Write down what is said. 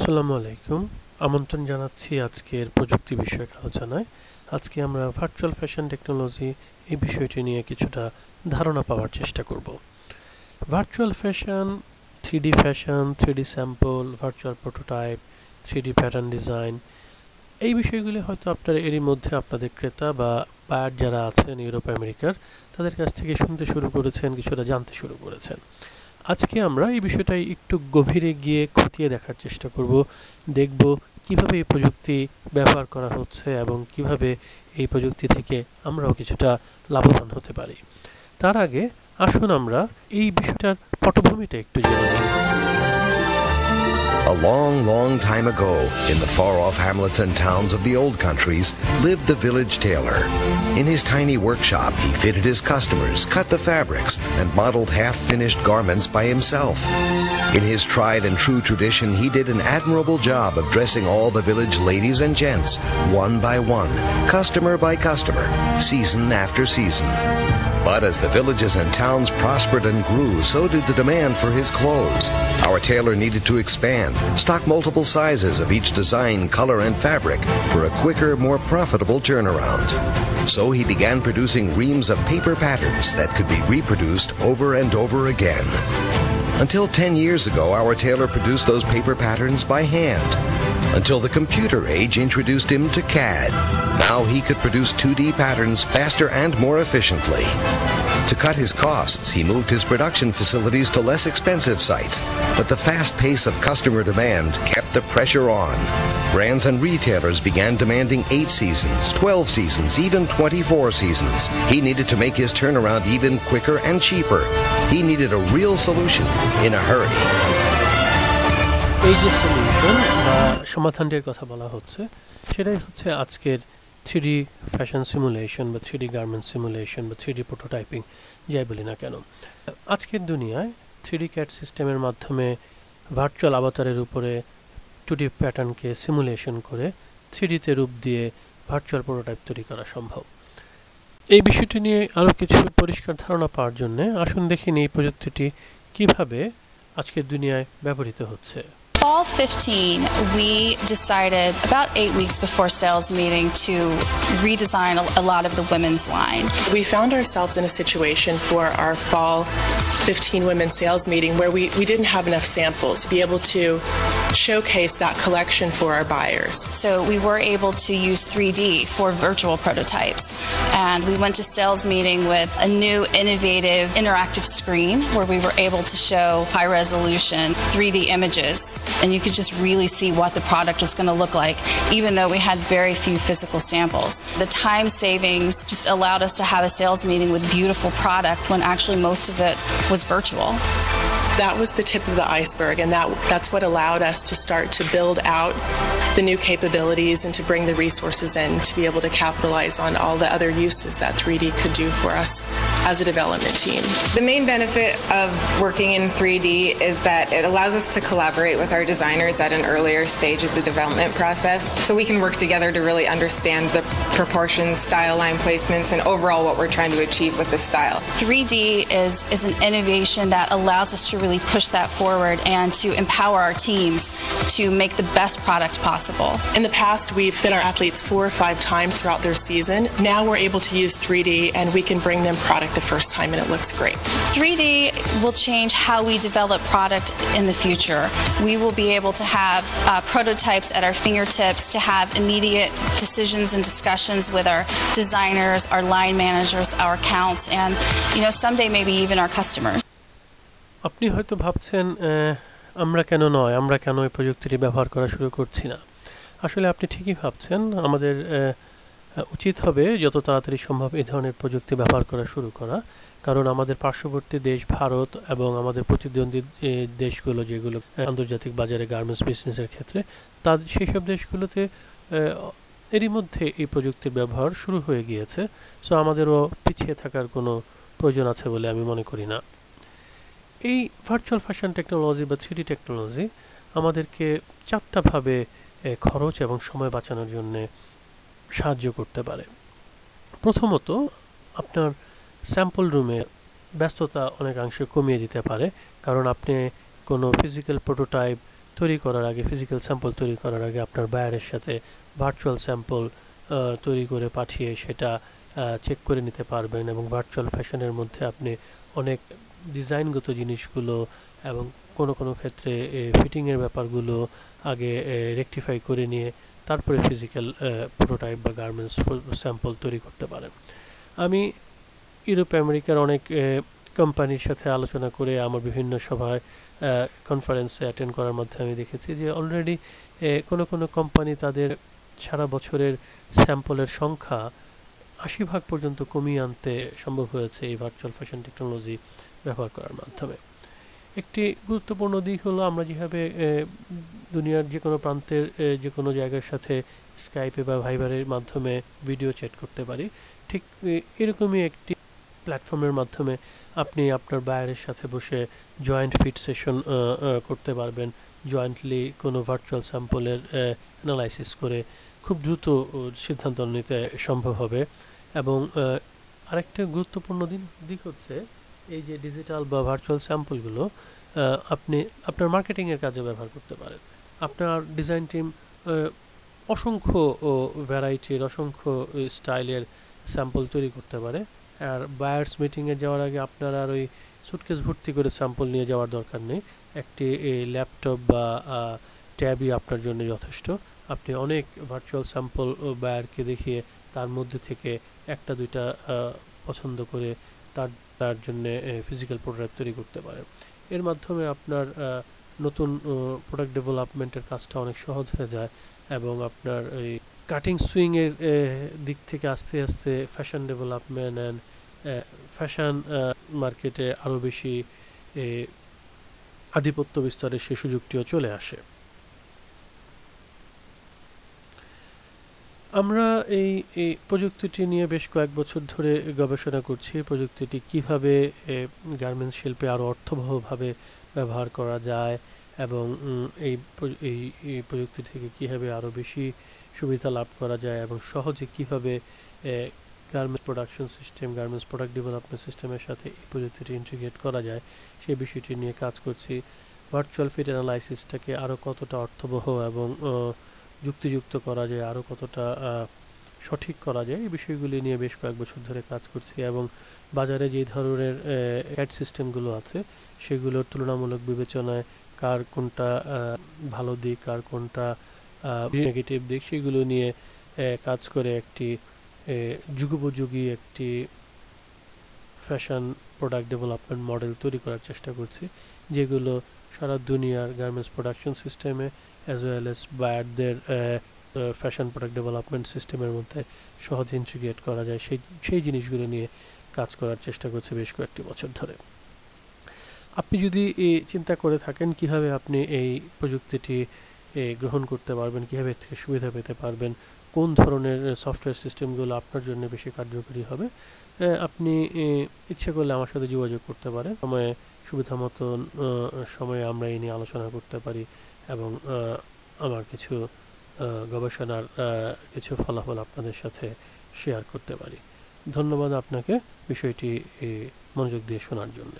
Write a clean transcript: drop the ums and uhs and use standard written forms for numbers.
আসসালামু আলাইকুম। আমন্ত্রণ জানাচ্ছি আজকের প্রযুক্তি বিষয়ক আলোচনায়। আজকে আমরা ভার্চুয়াল ফ্যাশন টেকনোলজি এই বিষয়টি নিয়ে কিছুটা ধারণা পাওয়ার চেষ্টা করব। Virtual fashion, 3D fashion, 3D sample, virtual prototype, 3D pattern design, এই বিষয়গুলি হয়তো আপনারা এরই মধ্যে আপনাদের ক্রেতা বা বায়ার যারা আছেন ইউরোপ আমেরিকার, তাদের কাছ থেকে শুনতে শুরু করেছেন, কিছুটা জানতে শুরু করেছেন। আজকে আমরা এই বিষয়টাই একটু গভীরে গিয়ে খতিয়ে দেখার চেষ্টা করব, দেখব কিভাবে এই প্রযুক্তি ব্যবহার করা হচ্ছে এবং কিভাবে এই প্রযুক্তি থেকে আমরাও কিছুটা লাভবান হতে পারি। তার আগে আসুন আমরা এই বিষয়টার পটভূমিটা একটু জেনে নিই। A long, long time ago, in the far-off hamlets and towns of the old countries, lived the village tailor. In his tiny workshop, he fitted his customers, cut the fabrics, and modeled half-finished garments by himself. In his tried and true tradition, he did an admirable job of dressing all the village ladies and gents, one by one, customer by customer, season after season. But as the villages and towns prospered and grew, so did the demand for his clothes. Our tailor needed to expand, stock multiple sizes of each design, color, and fabric for a quicker, more profitable turnaround. So he began producing reams of paper patterns that could be reproduced over and over again. Until 10 years ago, our tailor produced those paper patterns by hand. Until the computer age introduced him to CAD. Now he could produce 2D patterns faster and more efficiently. To cut his costs, he moved his production facilities to less expensive sites, but the fast pace of customer demand kept the pressure on. Brands and retailers began demanding 8 seasons, 12 seasons, even 24 seasons. He needed to make his turnaround even quicker and cheaper. He needed a real solution in a hurry. এই যে solution বা সমাধানটির কথা বলা হচ্ছে, সেটাই হচ্ছে আজকের 3D fashion simulation বা 3D গার্মেন্ট সিমুলেশন বা 3D প্রোটোটাইপিং, যাই বলি না কেন। আজকের দুনিয়ায় 3D ক্যাড সিস্টেমের মাধ্যমে ভার্চুয়াল আভাতারের উপরে 2D প্যাটার্নকে সিমুলেশন করে 3Dতে রূপ দিয়ে ভার্চুয়াল প্রোটোটাইপ তৈরি করা সম্ভব। এই বিষয়টি নিয়ে আরও কিছু পরিষ্কার ধারণা পাওয়ার জন্য আসুন দেখি এই প্রযুক্তিটি কিভাবে আজকের দুনিয়ায় ব্যবহৃত হচ্ছে। Fall 15, we decided about 8 weeks before sales meeting to redesign a lot of the women's line. We found ourselves in a situation for our Fall 15 women's sales meeting where we didn't have enough samples to be able to showcase that collection for our buyers. So we were able to use 3D for virtual prototypes. And we went to sales meeting with a new innovative interactive screen where we were able to show high resolution 3D images. And you could just really see what the product was going to look like, even though we had very few physical samples. The time savings just allowed us to have a sales meeting with beautiful product when actually most of it was virtual. That was the tip of the iceberg, and that's what allowed us to start to build out the new capabilities and to bring the resources in to be able to capitalize on all the other uses that 3D could do for us as a development team. The main benefit of working in 3D is that it allows us to collaborate with our designers at an earlier stage of the development process, so we can work together to really understand the proportions, style line placements, and overall what we're trying to achieve with the style. 3D is an innovation that allows us to really push that forward and to empower our teams to make the best product possible. In the past, we've fit our athletes 4 or 5 times throughout their season. Now we're able to use 3D and we can bring them product the first time and it looks great. 3D will change how we develop product in the future. We will be able to have prototypes at our fingertips to have immediate decisions and discussions with our designers, our line managers, our accounts, and someday maybe even our customers. আপনি হয়তো ভাবছেন আমরা কেন এই প্রযুক্তিটি ব্যবহার করা শুরু করছি না। আসলে আপনি ঠিকই ভাবছেন, আমাদের উচিত হবে যত তাড়াতাড়ি সম্ভব এই ধরনের প্রযুক্তি ব্যবহার করা শুরু করা, কারণ আমাদের পার্শ্ববর্তী দেশ ভারত এবং আমাদের প্রতিদ্বন্দ্বী দেশগুলো যেগুলো আন্তর্জাতিক বাজারে গার্মেন্টস বিজনেসের ক্ষেত্রে সেই সব দেশগুলোতে এরই মধ্যে এই প্রযুক্তির ব্যবহার শুরু হয়ে গিয়েছে। সো আমাদেরও পিছিয়ে থাকার কোনো প্রয়োজন আছে বলে আমি মনে করি না। এই ভার্চুয়াল ফ্যাশন টেকনোলজি বা 3D টেকনোলজি আমাদেরকে 4টা ভাবে খরচ এবং সময় বাঁচানোর জন্য সাহায্য করতে পারে। প্রথমত, আপনার স্যাম্পল রুমে ব্যস্ততা অনেকাংশে কমিয়ে দিতে পারে, কারণ আপনি কোনো ফিজিক্যাল প্রোটোটাইপ তৈরি করার আগে, ফিজিক্যাল স্যাম্পল তৈরি করার আগে আপনার বায়ারের সাথে ভার্চুয়াল স্যাম্পল তৈরি করে পাঠিয়ে সেটা চেক করে নিতে পারবেন, এবং ভার্চুয়াল ফ্যাশনের মধ্যে আপনি অনেক ডিজাইনগত জিনিসগুলো এবং কোনো ক্ষেত্রে ফিটিংয়ের ব্যাপারগুলো আগে রেকটিফাই করে নিয়ে তারপরে ফিজিক্যাল প্রোটোটাইপ বা গার্মেন্টস স্যাম্পল তৈরি করতে পারেন। আমি ইউরোপ আমেরিকার অনেক কোম্পানির সাথে আলোচনা করে আমার বিভিন্ন সভায় কনফারেন্সে অ্যাটেন্ড করার মধ্যে আমি দেখেছি যে অলরেডি কোনো কোম্পানি তাদের সারা বছরের স্যাম্পলের সংখ্যা 80% পর্যন্ত কমিয়ে আনতে সম্ভব হয়েছে এই ভার্চুয়াল ফ্যাশন টেকনোলজি ব্যবহার করার মাধ্যমে। একটি গুরুত্বপূর্ণ দিক হলো আমরা যেভাবে দুনিয়ার যে কোনো প্রান্তের যে কোনো জায়গার সাথে স্কাইপে বা ভাইবারের মাধ্যমে ভিডিও চ্যাট করতে পারি, ঠিক এরকমই একটি প্ল্যাটফর্মের মাধ্যমে আপনি আপনার বায়ারের সাথে বসে জয়েন্ট ফিট সেশন করতে পারবেন, জয়েন্টলি কোনো ভার্চুয়াল স্যাম্পলের অ্যানালাইসিস করে খুব দ্রুত সিদ্ধান্ত নিতে সম্ভব হবে। এবং আরেকটা গুরুত্বপূর্ণ দিক হচ্ছে এই যে ডিজিটাল বা ভার্চুয়াল স্যাম্পলগুলো আপনি আপনার মার্কেটিংয়ের কাজে ব্যবহার করতে পারেন। আপনার ডিজাইন টিম অসংখ্য ভ্যারাইটির, অসংখ্য স্টাইলের স্যাম্পল তৈরি করতে পারে, আর বায়ার্স মিটিংয়ে যাওয়ার আগে আপনার আর ওই সুটকেস ভর্তি করে স্যাম্পল নিয়ে যাওয়ার দরকার নেই। একটি ল্যাপটপ বা ট্যাবই আপনার জন্য যথেষ্ট। আপনি অনেক ভার্চুয়াল স্যাম্পল বায়ারকে দেখিয়ে তার মধ্যে থেকে একটা দুইটা পছন্দ করে তার জন্য ফিজিক্যাল প্রোডাক্ট তৈরি করতে পারেন। এর মাধ্যমে আপনার নতুন প্রোডাক্ট ডেভেলপমেন্টের কাজটা অনেক সহজ হয়ে যায়, এবং আপনার এই কাটিং সুইংয়ের দিক থেকে আস্তে আস্তে ফ্যাশন ডেভেলপমেন্ট অ্যান্ড ফ্যাশন মার্কেটে আরও বেশি আধিপত্য বিস্তারের সে সুযোগটিও চলে আসে। আমরা এই প্রযুক্তিটি নিয়ে বেশ কয়েক বছর ধরে গবেষণা করছি। প্রযুক্তিটি কিভাবে গার্মেন্টস শিল্পে আরও অর্থবহভাবে ব্যবহার করা যায়, এবং এই প্রযুক্তি থেকে কীভাবে আরও বেশি সুবিধা লাভ করা যায়, এবং সহজে কীভাবে garments production system, garments product development সিস্টেমের সাথে এই প্রযুক্তিটি ইন্টিগ্রেট করা যায়, সেই বিষয়টি নিয়ে কাজ করছি। ভার্চুয়াল ফিট অ্যানালাইসিসটাকে আরও কতটা অর্থবহ এবং যুক্তিযুক্ত করা যায়, আরও কতটা সঠিক করা যায়, এই বিষয়গুলি নিয়ে বেশ কয়েক বছর ধরে কাজ করছি। এবং বাজারে যে ধরনের অ্যাড সিস্টেমগুলো আছে সেগুলোর তুলনামূলক বিবেচনায় কার কোনটা ভালো দিক, কার কোনটা নেগেটিভ দিক, সেগুলো নিয়ে কাজ করে একটি যুগোপযোগী একটি ফ্যাশন প্রোডাক্ট ডেভেলপমেন্ট মডেল তৈরি করার চেষ্টা করছি, যেগুলো সারা দুনিয়ার গার্মেন্টস প্রোডাকশন সিস্টেমে অ্যাজ ওয়েল এস বায়ারদের ফ্যাশন প্রোডাক্ট ডেভেলপমেন্ট সিস্টেমের মধ্যে সহজে ইন্টিগ্রেট করা যায়, সেই জিনিসগুলো নিয়ে কাজ করার চেষ্টা করছি বেশ কয়েকটি বছর ধরে। আপনি যদি চিন্তা করে থাকেন কিভাবে আপনি এই প্রযুক্তিটি গ্রহণ করতে পারবেন, কীভাবে এর থেকে সুবিধা পেতে পারবেন, কোন ধরনের সফটওয়্যার সিস্টেমগুলো আপনার জন্য বেশি কার্যকরী হবে, আপনি ইচ্ছে করলে আমার সাথে যোগাযোগ করতে পারেন। সুবিধা মতো সময়ে আমরা এই নিয়ে আলোচনা করতে পারি, এবং আমার কিছু গবেষণার কিছু ফলাফল আপনাদের সাথে শেয়ার করতে পারি। ধন্যবাদ আপনাকে বিষয়টি মনোযোগ দিয়ে শোনার জন্য।